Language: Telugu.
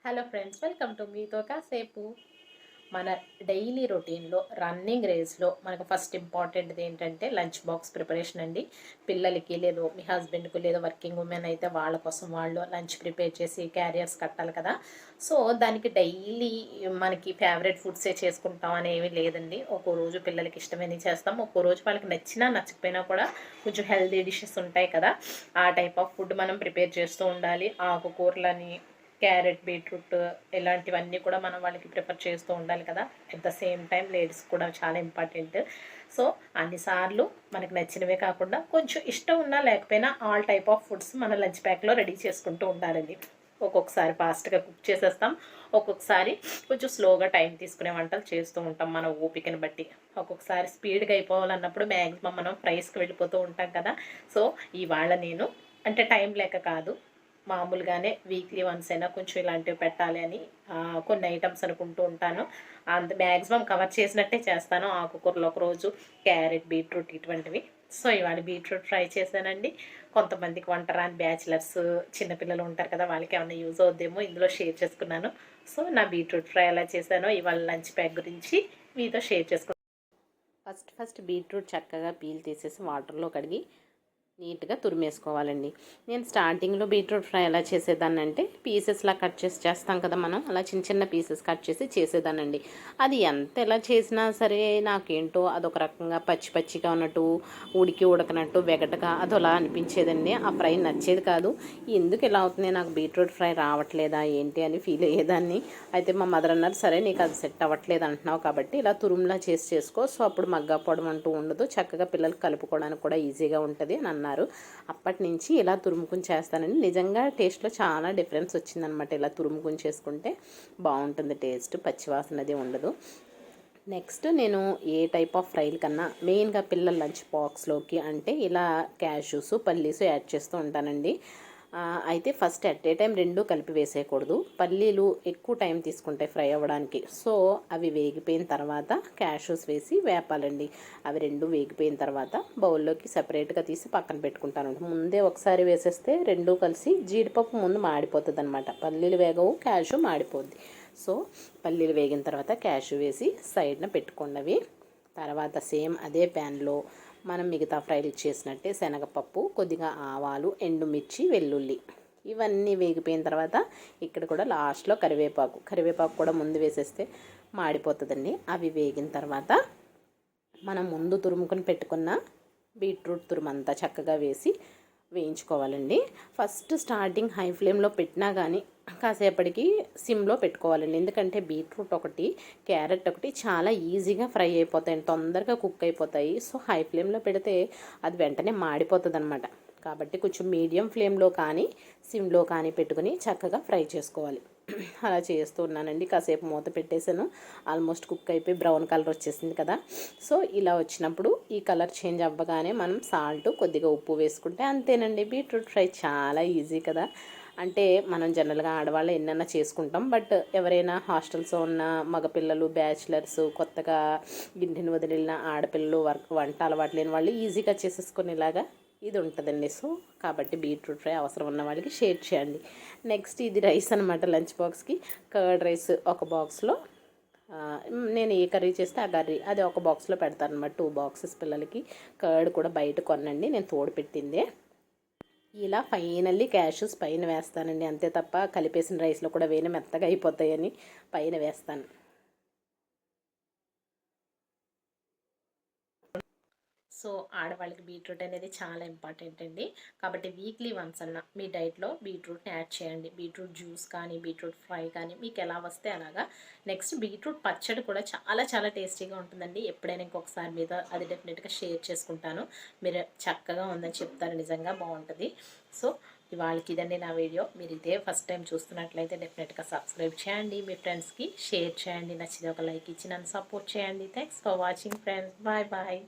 హలో ఫ్రెండ్స్, వెల్కమ్ టు మీతో కాసేపు. మన డైలీ రొటీన్లో రన్నింగ్ రేస్లో మనకు ఫస్ట్ ఇంపార్టెంట్ది ఏంటంటే లంచ్ బాక్స్ ప్రిపరేషన్ అండి. పిల్లలకి లేదో మీ హస్బెండ్కి లేదో వర్కింగ్ ఉమెన్ అయితే వాళ్ళ కోసం వాళ్ళు లంచ్ ప్రిపేర్ చేసి క్యారియర్స్ కట్టాలి కదా. సో దానికి డైలీ మనకి ఫేవరెట్ ఫుడ్సే చేసుకుంటాం అనేవి లేదండి. ఒక్కో రోజు పిల్లలకి ఇష్టమైనవి చేస్తాం, ఒక్కో రోజు వాళ్ళకి నచ్చినా నచ్చకపోయినా కూడా కొంచెం హెల్తీ డిషెస్ ఉంటాయి కదా, ఆ టైప్ ఆఫ్ ఫుడ్ మనం ప్రిపేర్ చేస్తూ ఉండాలి. ఆకుకూరలని, క్యారెట్, బీట్రూట్ ఇలాంటివన్నీ కూడా మనం వాళ్ళకి ప్రిఫర్ చేస్తూ ఉండాలి కదా. At the same time ladies కూడా చాలా ఇంపార్టెంట్. సో అన్నిసార్లు మనకు నచ్చినవే కాకుండా కొంచెం ఇష్టం ఉన్నా లేకపోయినా ఆల్ టైప్ ఆఫ్ ఫుడ్స్ మన లంచ్ ప్యాక్లో రెడీ చేసుకుంటూ ఉండాలండి. ఒక్కొక్కసారి ఫాస్ట్గా కుక్ చేసేస్తాం, ఒక్కొక్కసారి కొంచెం స్లోగా టైం తీసుకునే వంటలు చేస్తూ ఉంటాం మన ఓపికని బట్టి. ఒక్కొక్కసారి స్పీడ్గా అయిపోవాలన్నప్పుడు మ్యాక్సిమం మనం ఫ్రైస్కి వెళ్ళిపోతూ ఉంటాం కదా. సో ఇవాళ నేను అంటే టైం లేక కాదు, మామూలుగానే వీక్లీ వన్స్ అయినా కొంచెం ఇలాంటివి పెట్టాలి అని కొన్ని ఐటమ్స్ అనుకుంటూ ఉంటాను. అంత మ్యాక్సిమం కవర్ చేసినట్టే చేస్తాను. ఆకుకూరలు ఒకరోజు, క్యారెట్, బీట్రూట్ ఇటువంటివి. సో ఇవాళ బీట్రూట్ ఫ్రై చేశానండి. కొంతమందికి వంట రాని బ్యాచిలర్స్, చిన్నపిల్లలు ఉంటారు కదా, వాళ్ళకి ఏమైనా యూజ్ అవుద్దేమో ఇందులో షేర్ చేసుకున్నాను. సో నా బీట్రూట్ ఫ్రై ఎలా చేశానో ఇవాళ లంచ్ ప్యాక్ గురించి మీతో షేర్ చేసుకున్నాను. ఫస్ట్ బీట్రూట్ చక్కగా పీల్ తీసేసి వాటర్లో కడిగి నీట్గా తురిమేసుకోవాలండి. నేను స్టార్టింగ్లో బీట్రూట్ ఫ్రై ఎలా చేసేదాన్ని అంటే పీసెస్లా కట్ చేసి చేస్తాం కదా మనం, అలా చిన్న చిన్న పీసెస్ కట్ చేసి చేసేదానండి. అది ఎంత ఎలా చేసినా సరే నాకేంటో అదొక రకంగా పచ్చి పచ్చిగా ఉన్నట్టు, ఉడకనట్టు, వెగటగా అదోలా అనిపించేదండి. ఆ ఫ్రై నచ్చేది కాదు. ఎందుకు ఇలా అవుతుంది, నాకు బీట్రూట్ ఫ్రై రావట్లేదా ఏంటి అని ఫీల్ అయ్యేదాన్ని. అయితే మా మదర్ అన్నారు, సరే నీకు అది సెట్ అవ్వట్లేదు అంటున్నావు కాబట్టి ఇలా తురుములా చేసుకో, సో అప్పుడు మగ్గాపోవడం అంటూ ఉండదు, చక్కగా పిల్లలు కలుపుకోవడానికి కూడా ఈజీగా ఉంటుంది అని అన్నారు. అప్పటి నుంచి ఇలా తురుముకుని చేస్తానండి. నిజంగా టేస్ట్లో చాలా డిఫరెన్స్ వచ్చిందనమాట. ఇలా తురుముకుని చేసుకుంటే బాగుంటుంది టేస్ట్, పచ్చివాసన అది ఉండదు. నెక్స్ట్ నేను ఏ టైప్ ఆఫ్ ఫ్రైలు కన్నా మెయిన్గా పిల్లల లంచ్ బాక్స్లోకి అంటే ఇలా క్యాష్యూస్, పల్లీసు యాడ్ చేస్తూ ఉంటానండి. అయితే ఫస్ట్ ఎట్ ఏ టైం రెండు కలిపి వేసేయకూడదు. పల్లీలు ఎక్కువ టైం తీసుకుంటాయి ఫ్రై అవ్వడానికి. సో అవి వేగిపోయిన తర్వాత క్యాష్యూస్ వేసి వేపాలండి. అవి రెండు వేగిపోయిన తర్వాత బౌల్లోకి సపరేట్గా తీసి పక్కన పెట్టుకుంటాను. ముందే ఒకసారి వేసేస్తే రెండు కలిసి జీడిపప్పు ముందు మాడిపోతుంది అనమాట. పల్లీలు వేగవు, క్యాష్యూ మాడిపోద్ది. సో పల్లీలు వేగిన తర్వాత క్యాష్యూ వేసి సైడ్న పెట్టుకున్నవి. తర్వాత సేమ్ అదే ప్యాన్లో మనం మిగతా ఫ్రైలు చేసినట్టే శనగపప్పు, కొద్దిగా ఆవాలు, ఎండుమిర్చి, వెల్లుల్లి ఇవన్నీ వేగిపోయిన తర్వాత ఇక్కడ కూడా లాస్ట్లో కరివేపాకు కూడా ముందు వేసేస్తే మాడిపోతుందండి. అవి వేగిన తర్వాత మనం ముందు తురుముకొని పెట్టుకున్న బీట్రూట్ తురుమంతా చక్కగా వేసి వేయించుకోవాలండి. ఫస్ట్ స్టార్టింగ్ హై ఫ్లేమ్లో పెట్టినా కానీ కాసేపటికి సిమ్లో పెట్టుకోవాలండి. ఎందుకంటే బీట్రూట్ ఒకటి, క్యారెట్ ఒకటి చాలా ఈజీగా ఫ్రై అయిపోతాయి, తొందరగా కుక్ అయిపోతాయి. సో హై ఫ్లేమ్లో పెడితే అది వెంటనే మాడిపోతుంది అనమాట. కాబట్టి కొంచెం మీడియం ఫ్లేమ్లో కానీ సిమ్లో కానీ పెట్టుకుని చక్కగా ఫ్రై చేసుకోవాలి. అలా చేస్తూ ఉన్నానండి. కాసేపు మూత పెట్టేశాను. ఆల్మోస్ట్ కుక్ అయిపోయి బ్రౌన్ కలర్ వచ్చేసింది కదా. సో ఇలా వచ్చినప్పుడు ఈ కలర్ చేంజ్ అవ్వగానే మనం సాల్ట్, కొద్దిగా ఉప్పు వేసుకుంటే అంతేనండి. బీట్రూట్ ఫ్రై చాలా ఈజీ కదా. అంటే మనం జనరల్గా ఆడవాళ్ళు ఎన్నైనా చేసుకుంటాం, బట్ ఎవరైనా హాస్టల్స్లో ఉన్న మగపిల్లలు, బ్యాచిలర్స్, కొత్తగా ఇంటిని వదిలిన ఆడపిల్లలు, వంట అలవాటు లేని వాళ్ళు ఈజీగా చేసేసుకునేలాగా ఇది ఉంటుందండి. సో కాబట్టి బీట్రూట్ ఫ్రై అవసరం ఉన్న వాళ్ళకి షేర్ చేయండి. నెక్స్ట్ ఇది రైస్ అనమాట. లంచ్ బాక్స్కి కర్డ్ రైస్ ఒక బాక్స్లో, నేను ఏ కర్రీ చేస్తే ఆ కర్రీ అది ఒక బాక్స్లో పెడతాను అనమాట. 2 బాక్సెస్ పిల్లలకి. కర్డ్ కూడా బయట కొనండి, నేను తోడు పెట్టిందే. ఇలా ఫైనల్లీ క్యాష్యూస్ పైన వేస్తానండి, అంతే తప్ప కలిపేసిన రైస్లో కూడా వేరే మెత్తగా అయిపోతాయని పైన వేస్తాను. సో ఆడవాళ్ళకి బీట్రూట్ అనేది చాలా ఇంపార్టెంట్ అండి. కాబట్టి వీక్లీ వన్స్ అన్న మీ డైట్లో బీట్రూట్ని యాడ్ చేయండి. బీట్రూట్ జ్యూస్ కానీ, బీట్రూట్ ఫ్రై కానీ మీకు ఎలా వస్తే అలాగా. నెక్స్ట్ బీట్రూట్ పచ్చడి కూడా చాలా చాలా టేస్టీగా ఉంటుందండి. ఎప్పుడైనా ఇంకొకసారి మీద అది డెఫినెట్గా షేర్ చేసుకుంటాను. మీరు చక్కగా ఉందని చెప్తారు, నిజంగా బాగుంటుంది. సో ఇవాళకి ఇదండి నా వీడియో. మీరు ఇదే ఫస్ట్ టైం చూస్తున్నట్లయితే డెఫినెట్గా సబ్స్క్రైబ్ చేయండి, మీ ఫ్రెండ్స్కి షేర్ చేయండి, నచ్చితే ఒక లైక్ ఇచ్చి నన్ను సపోర్ట్ చేయండి. Thanks for watching friends. Bye bye.